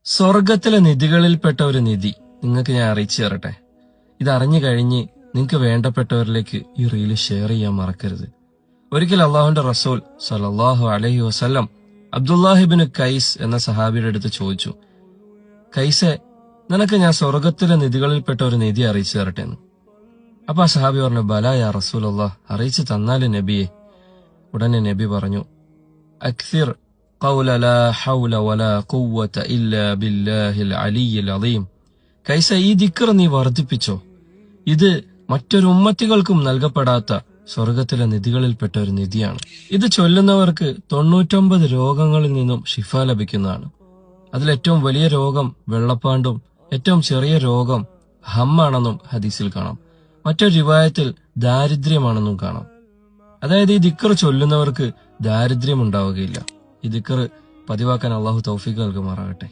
സ്വർഗത്തിലെ നിധികളിൽപ്പെട്ട ഒരു നിധി നിങ്ങൾക്ക് ഞാൻ അറിയിച്ചു തരട്ടെ. ഇതറിഞ്ഞു കഴിഞ്ഞ് നിങ്ങൾക്ക് വേണ്ടപ്പെട്ടവരിലേക്ക് ഈ റീല് ഷെയർ ചെയ്യാൻ മറക്കരുത്. ഒരിക്കൽ അള്ളാഹുവിന്റെ റസൂൽ സല്ലല്ലാഹു അലൈഹി വസല്ലം അബ്ദുല്ലാഹിബ്നു കൈസ് എന്ന സഹാബിയുടെ അടുത്ത് ചോദിച്ചു, കൈസെ, നിനക്ക് ഞാൻ സ്വർഗത്തിലെ നിധികളിൽപ്പെട്ട ഒരു നിധി അറിയിച്ചു തരട്ടെ എന്ന്. അപ്പൊ ആ സഹാബി പറഞ്ഞു, ബലാ യാ റസൂലല്ലാഹ്, അറിയിച്ചു തന്നാലും നബിയെ. ഉടനെ നബി പറഞ്ഞു, അക്സിർ ഖൗല ലാ ഹൗല വലാ ഖുവ്വത ഇല്ലാ ബില്ലാഹിൽ അലിയ്യിൽ അളീം. കൈസ, ഈ ദിക്ർ നീ വർദ്ധിപ്പിച്ചോ. ഇത് മറ്റൊരു ഉമ്മത്തികൾക്കും നൽകപ്പെടാത്ത സ്വർഗത്തിലെ നിധികളിൽപ്പെട്ട ഒരു നിധിയാണ്. ഇത് ചൊല്ലുന്നവർക്ക് 99 രോഗങ്ങളിൽ നിന്നും ശിഫ ലഭിക്കുന്നതാണ്. അതിലേറ്റവും വലിയ രോഗം വെള്ളപ്പാണ്ടും ഏറ്റവും ചെറിയ രോഗം ഹമ്മാണെന്നും ഹദീസിൽ കാണാം. മറ്റൊരു റിവായത്തിൽ ദാരിദ്ര്യമാണെന്നും കാണാം. അതായത് ഈ ദിക്ർ ചൊല്ലുന്നവർക്ക് ദാരിദ്ര്യം ഉണ്ടാവുകയില്ല. ഈ ദിക്ർ പതിവാക്കാൻ അള്ളാഹു തൗഫീഖ് നൽകുമാറാകട്ടെ.